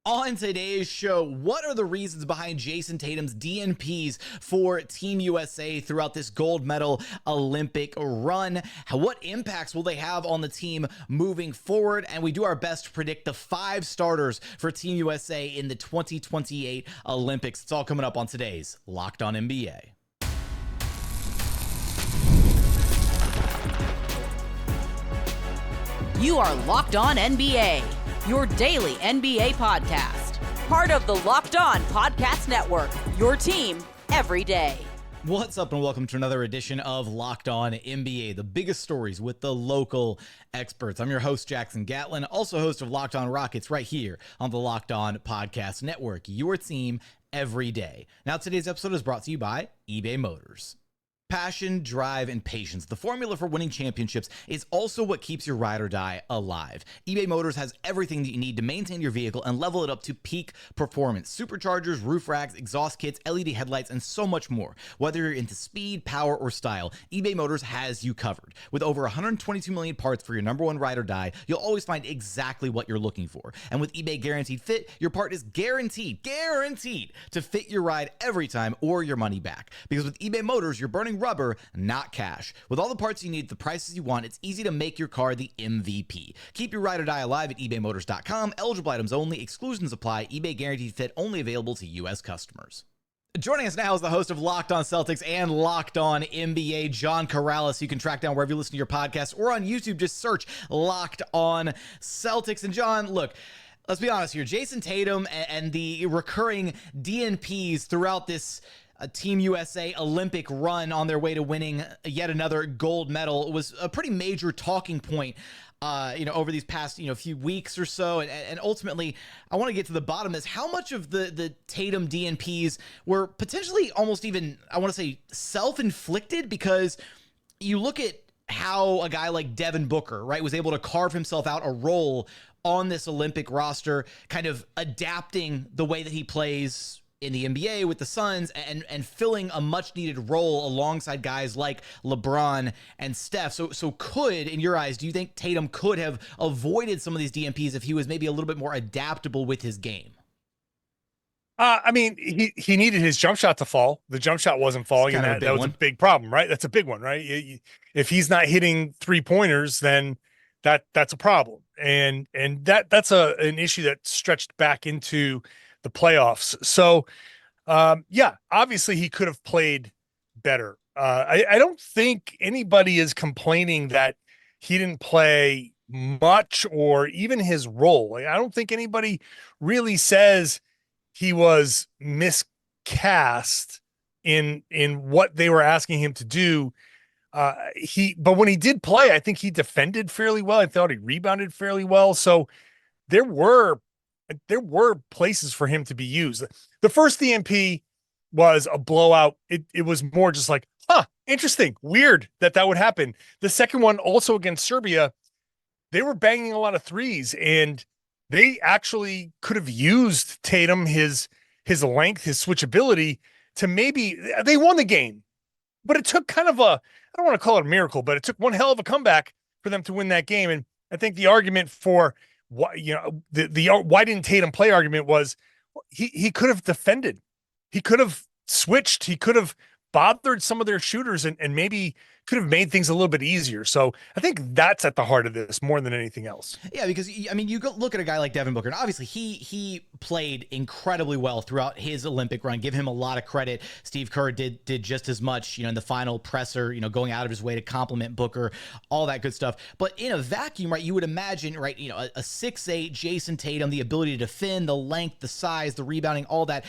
On today's show, what are the reasons behind Jayson Tatum's DNPs for Team USA throughout this gold medal Olympic run? What impacts will they have on the team moving forward? And we do our best to predict the 5 starters for Team USA in the 2028 Olympics. It's all coming up on today's Locked On NBA. You are Locked On NBA, your daily NBA podcast. Part of the Locked On Podcast Network, your team every day. What's up and welcome to another edition of Locked On NBA, the biggest stories with the local experts. I'm your host, Jackson Gatlin, also host of Locked On Rockets right here on the Locked On Podcast Network, your team every day. Now, today's episode is brought to you by eBay Motors. Passion, drive, and patience. The formula for winning championships is also what keeps your ride or die alive. eBay Motors has everything that you need to maintain your vehicle and level it up to peak performance. Superchargers, roof racks, exhaust kits, LED headlights, and so much more. Whether you're into speed, power, or style, eBay Motors has you covered. With over 122 million parts for your number one ride or die, you'll always find exactly what you're looking for. And with eBay Guaranteed Fit, your part is guaranteed to fit your ride every time or your money back. Because with eBay Motors, you're burning rubber, not cash. With all the parts you need, the prices you want, it's easy to make your car the MVP. Keep your ride or die alive at ebaymotors.com. Eligible items only. Exclusions apply. eBay Guaranteed Fit only available to U.S. customers. Joining us now is the host of Locked On Celtics and Locked On NBA, John Karalis. You can track down wherever you listen to your podcast or on YouTube. Just search Locked On Celtics. And John, look, let's be honest here. Jayson Tatum and the recurring DNPs throughout this Team USA Olympic run on their way to winning yet another gold medal was a pretty major talking point, over these past, few weeks or so. And ultimately, I want to get to the bottom of this. How much of the Tatum DNPs were potentially almost even, I want to say, self-inflicted? Because you look at how a guy like Devin Booker, right, was able to carve himself out a role on this Olympic roster, kind of adapting the way that he plays in the NBA with the Suns and filling a much needed role alongside guys like LeBron and Steph. So could, in your eyes, do you think Tatum could have avoided some of these DNPs if he was maybe a little bit more adaptable with his game? He needed his jump shot to fall. The jump shot wasn't falling, and that was a big problem, right? That's a big one, right? If he's not hitting 3-pointers, then that's a problem. And that's an issue that stretched back into the playoffs. So, obviously he could have played better. I don't think anybody is complaining that he didn't play much or even his role. Like, I don't think anybody really says he was miscast in what they were asking him to do. But when he did play, I think he defended fairly well. I thought he rebounded fairly well. So there were places for him to be used. The first DNP was a blowout. It was more just like, interesting, weird that would happen. The second one, also against Serbia, they were banging a lot of threes, and they actually could have used Tatum, his length, his switchability to they won the game. But it took kind of I don't want to call it a miracle, but it took one hell of a comeback for them to win that game. And I think the argument for why didn't Tatum play argument was he could have defended. He could have switched. He could have bothered some of their shooters and maybe could have made things a little bit easier. So I think that's at the heart of this more than anything else. Yeah, because you go look at a guy like Devin Booker, and obviously he played incredibly well throughout his Olympic run. Give him a lot of credit. Steve Kerr did just as much, in the final presser, going out of his way to compliment Booker, all that good stuff. But in a vacuum, right, you would imagine, right, a 6'8" Jayson Tatum, the ability to defend, the length, the size, the rebounding, all that,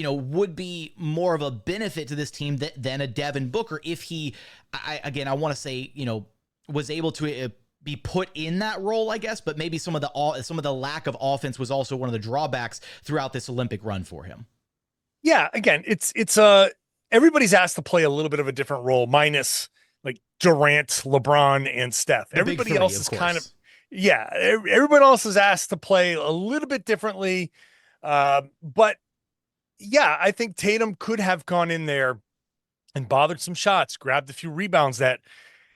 would be more of a benefit to this team than a Devin Booker if he, I want to say, was able to be put in that role, I guess, but maybe some of the lack of offense was also one of the drawbacks throughout this Olympic run for him. Yeah, again, it's everybody's asked to play a little bit of a different role, minus like Durant, LeBron, and Steph. Everybody else is kind of, everyone else is asked to play a little bit differently. But yeah, I think Tatum could have gone in there and bothered some shots, grabbed a few rebounds that,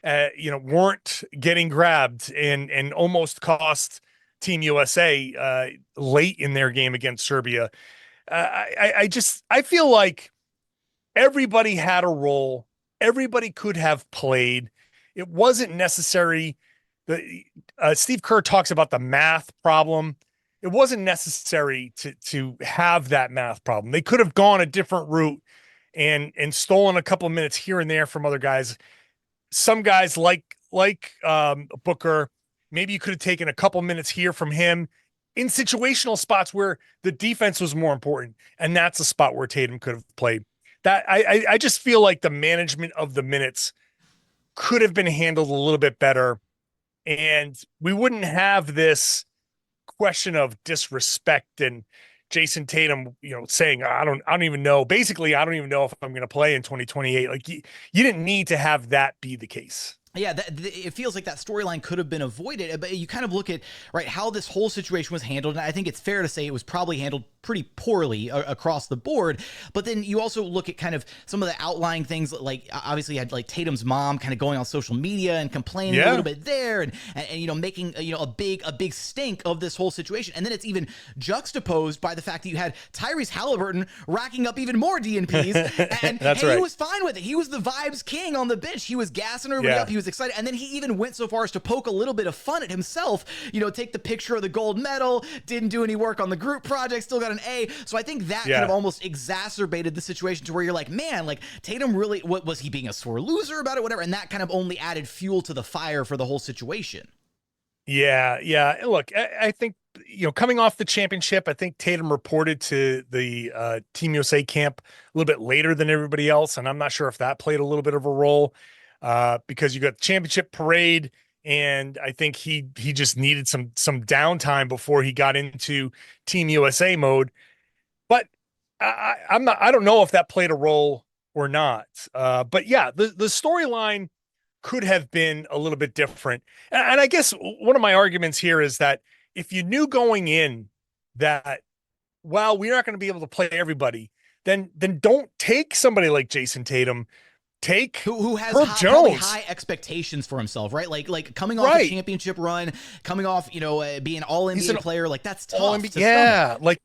weren't getting grabbed and almost cost Team USA late in their game against Serbia. I feel like everybody had a role. Everybody could have played. It wasn't necessary. Steve Kerr talks about the math problem. It wasn't necessary to have that math problem. They could have gone a different route and stolen a couple of minutes here and there from other guys. Some guys like Booker, maybe you could have taken a couple minutes here from him in situational spots where the defense was more important. And that's a spot where Tatum could have played. That I just feel like the management of the minutes could have been handled a little bit better. And we wouldn't have this question of disrespect and Jayson Tatum, saying, I don't even know. Basically, I don't even know if I'm going to play in 2028. Like you didn't need to have that be the case. Yeah, it feels like that storyline could have been avoided, but you kind of look at how this whole situation was handled, and I think it's fair to say it was probably handled pretty poorly across the board. But then you also look at kind of some of the outlying things, like obviously you had like Tatum's mom kind of going on social media and complaining a little bit there, and making a big stink of this whole situation. And then it's even juxtaposed by the fact that you had Tyrese Halliburton racking up even more DNPs, and he was fine with it. He was the vibes king on the bench. He was gassing everybody up. He was excited, and then he even went so far as to poke a little bit of fun at himself, take the picture of the gold medal, didn't do any work on the group project, still got an A. So I think that kind of almost exacerbated the situation to where you're like, man, like Tatum really, what was he being a sore loser about it, whatever, and that kind of only added fuel to the fire for the whole situation. Yeah. Look, I think, coming off the championship, I think Tatum reported to the Team USA camp a little bit later than everybody else, and I'm not sure if that played a little bit of a role. Because you got the championship parade, and I think he just needed some downtime before he got into Team USA mode. But I don't know if that played a role or not. But yeah, the storyline could have been a little bit different. And I guess one of my arguments here is that if you knew going in that, well, we're not going to be able to play everybody, then don't take somebody like Jayson Tatum. Take who has probably high expectations for himself, right? Like coming off a championship run, coming off, being all NBA player, like that's tough. Yeah, like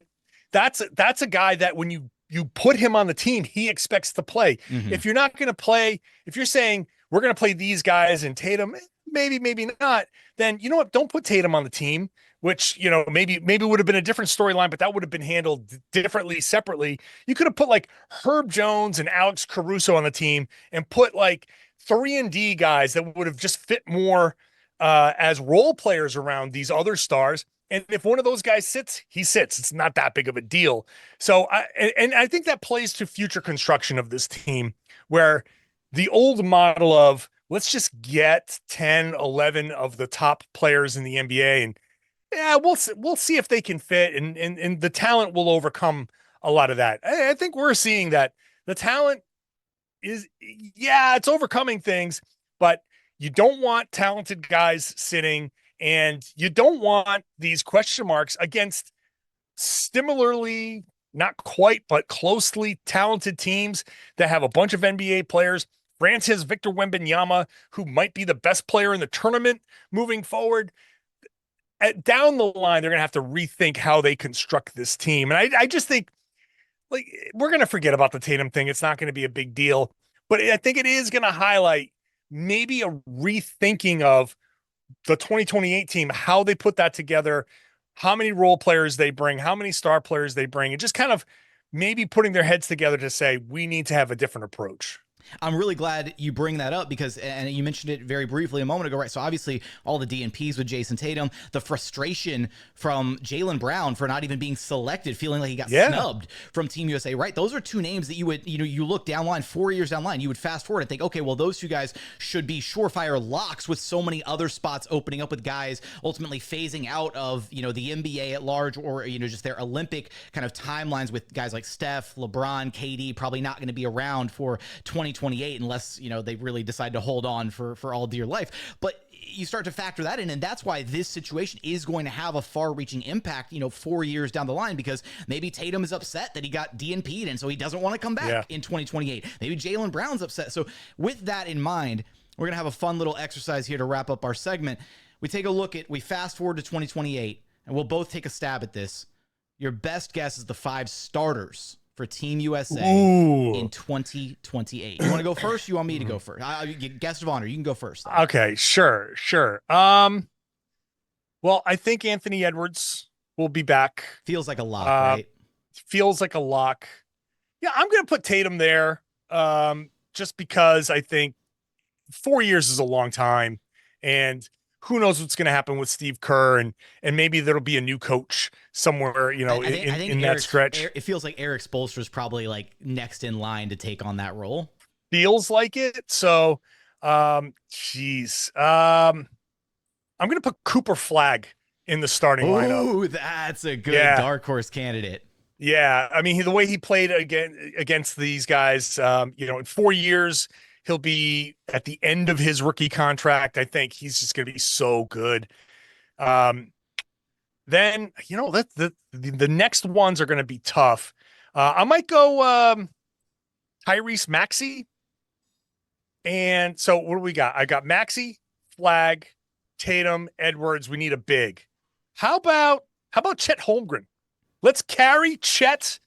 that's a guy that when you put him on the team, he expects to play. Mm-hmm. If you're not going to play, if you're saying we're going to play these guys and Tatum, maybe not, then you know what? Don't put Tatum on the team. Which, maybe would have been a different storyline, but that would have been handled differently, separately. You could have put like Herb Jones and Alex Caruso on the team and put like 3-and-D guys that would have just fit more as role players around these other stars. And if one of those guys sits, he sits. It's not that big of a deal. So I think that plays to future construction of this team, where the old model of let's just get 10, 11 of the top players in the NBA and we'll see if they can fit, and the talent will overcome a lot of that. I think we're seeing that the talent is, it's overcoming things, but you don't want talented guys sitting, and you don't want these question marks against similarly, not quite, but closely talented teams that have a bunch of NBA players. France has Victor Wembanyama, who might be the best player in the tournament moving forward. Down the line, they're going to have to rethink how they construct this team. And I just think, like, we're going to forget about the Tatum thing. It's not going to be a big deal. But I think it is going to highlight maybe a rethinking of the 2028 team, how they put that together, how many role players they bring, how many star players they bring, and just kind of maybe putting their heads together to say, we need to have a different approach. I'm really glad you bring that up because, and you mentioned it very briefly a moment ago, right? So obviously all the DNPs with Jayson Tatum, the frustration from Jaylen Brown for not even being selected, feeling like he got snubbed from Team USA, right? Those are two names that you would, you look down line 4 years down line, you would fast forward and think, okay, well, those two guys should be surefire locks with so many other spots opening up with guys ultimately phasing out of, the NBA at large, or, just their Olympic kind of timelines with guys like Steph, LeBron, KD, probably not going to be around for 2028 unless they really decide to hold on for all dear life. But you start to factor that in, and that's why this situation is going to have a far-reaching impact 4 years down the line, because maybe Tatum is upset that he got DNP'd and so he doesn't want to come back in 2028. Maybe Jaylen Brown's upset. So with that in mind, we're gonna have a fun little exercise here to wrap up our segment. we fast forward to 2028, and we'll both take a stab at this. Your best guess is the 5 starters for Team USA in 2028. You want to go first? You want me to go first? Guest of honor, you can go first. Though. Okay, sure. Well, I think Anthony Edwards will be back. Feels like a lock, right? Feels like a lock. Yeah, I'm going to put Tatum there just because I think 4 years is a long time, and who knows what's going to happen with Steve Kerr, and maybe there'll be a new coach somewhere, I think in that stretch. It feels like Eric Spoelstra is probably like next in line to take on that role. Feels like it. So, I'm going to put Cooper Flagg in the starting lineup. Oh, that's a good dark horse candidate. Yeah. I mean, the way he played against these guys, in 4 years, he'll be at the end of his rookie contract. I think he's just going to be so good. Then, the next ones are going to be tough. I might go Tyrese Maxey. And so what do we got? I got Maxey, Flagg, Tatum, Edwards. We need a big. How about Chet Holmgren? Let's carry Chet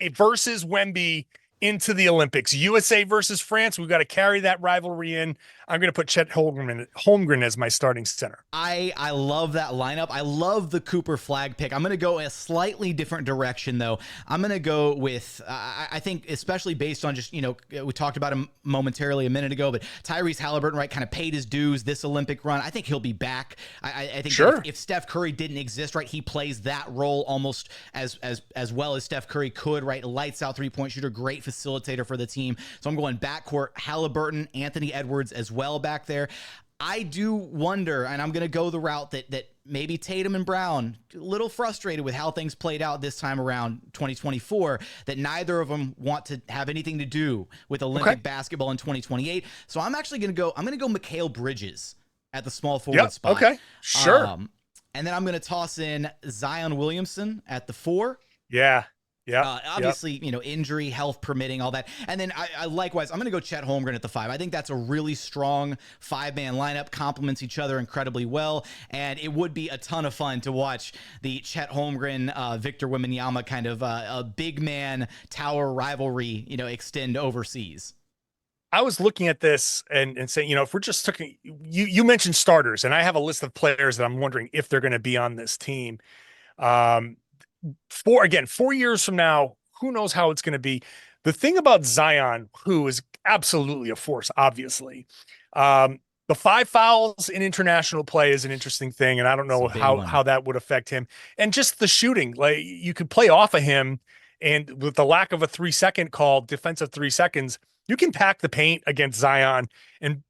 versus Wemby into the Olympics. USA versus France. We've got to carry that rivalry in. I'm going to put Chet Holmgren as my starting center. I love that lineup. I love the Cooper Flagg pick. I'm going to go a slightly different direction, though. I'm going to go with, I think, especially based on just, we talked about him momentarily a minute ago, but Tyrese Halliburton, right, kind of paid his dues this Olympic run. I think he'll be back. I think if Steph Curry didn't exist, right, he plays that role almost as well as Steph Curry could, right? Lights out three-point shooter, great facilitator for the team. So I'm going backcourt, Halliburton, Anthony Edwards as well back there. I do wonder, and I'm going to go the route that maybe Tatum and Brown, a little frustrated with how things played out this time around 2024, that neither of them want to have anything to do with Olympic basketball in 2028. So I'm actually going to go Mikal Bridges at the small forward spot. Okay, sure. And then I'm going to toss in Zion Williamson at the 4. Yeah. Obviously, injury, health permitting, all that. And then I likewise, I'm going to go Chet Holmgren at the 5. I think that's a really strong 5-man lineup, complements each other incredibly well. And it would be a ton of fun to watch the Chet Holmgren, Victor Wembanyama kind of a big man tower rivalry, extend overseas. I was looking at this and saying, if we're just talking, you mentioned starters, and I have a list of players that I'm wondering if they're going to be on this team. 4 years from now, who knows how it's going to be. The thing about Zion, who is absolutely a force, obviously, the 5 fouls in international play is an interesting thing. And I don't know how that would affect him. And just the shooting, like you could play off of him, and with the lack of a 3-second call, defensive 3 seconds, you can pack the paint against Zion, and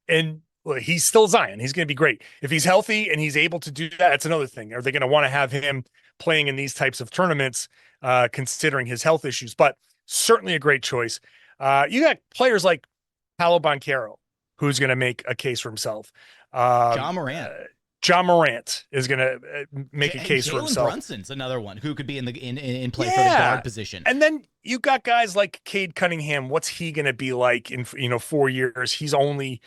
he's still Zion. He's going to be great. If he's healthy and he's able to do that, that's another thing. Are they going to want to have him playing in these types of tournaments, considering his health issues? But certainly a great choice. You got players like Paolo Banchero, who's going to make a case for himself. John Morant. John Morant is going to make a case for himself. Brunson's another one who could be in play for the guard position. And then you got guys like Cade Cunningham. What's he going to be like in 4 years? He's only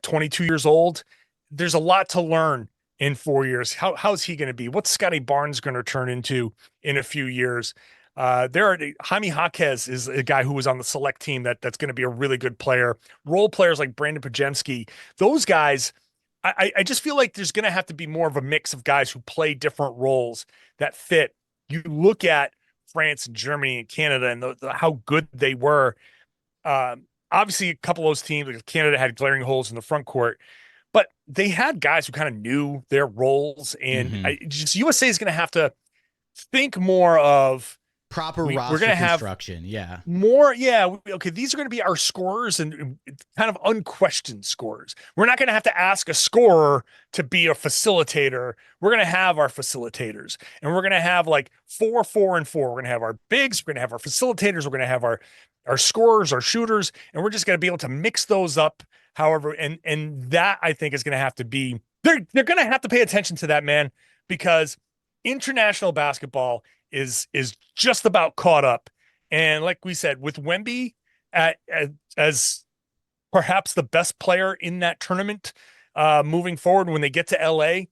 22 years old. There's a lot to learn in 4 years. How's he going to be? What's Scotty Barnes going to turn into in a few years? Jaime Jaquez is a guy who was on the select team that's going to be a really good player. Role players like Brandon Pajemski, those guys. I just feel like there's going to have to be more of a mix of guys who play different roles that fit. You look at France and Germany and Canada and how good they were. Obviously, a couple of those teams, like Canada, had glaring holes in the front court, but they had guys who kind of knew their roles. And USA is going to have to think more of proper roster construction. Okay, these are going to be our scorers and kind of unquestioned scorers. We're not going to have to ask a scorer to be a facilitator. We're going to have our facilitators, and we're going to have like 4, 4, and 4. We're going to have our bigs. We're going to have our facilitators. We're going to have our scorers, our shooters, and we're just going to be able to mix those up. However, and that I think is going to have to be, they're going to have to pay attention to that, man, because international basketball is just about caught up. And like we said, with Wemby as perhaps the best player in that tournament moving forward when they get to LA,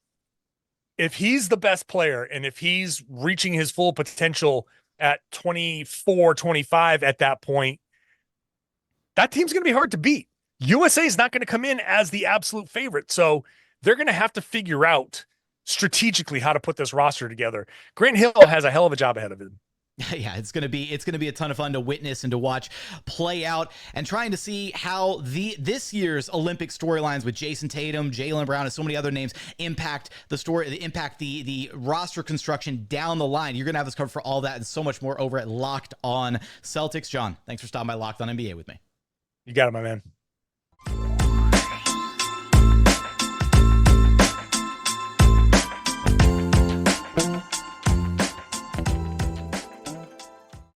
if he's the best player and if he's reaching his full potential at 24, 25 at that point, that team's going to be hard to beat. USA is not going to come in as the absolute favorite. So they're going to have to figure out strategically how to put this roster together. Grant Hill has a hell of a job ahead of him. Yeah, it's gonna be a ton of fun to witness and to watch play out, and trying to see how this year's Olympic storylines with Jayson Tatum, Jaylen Brown, and so many other names impact the roster construction down the line. You're gonna have us covered for all that and so much more over at Locked On Celtics. John, thanks for stopping by Locked On NBA with me. You got it, my man.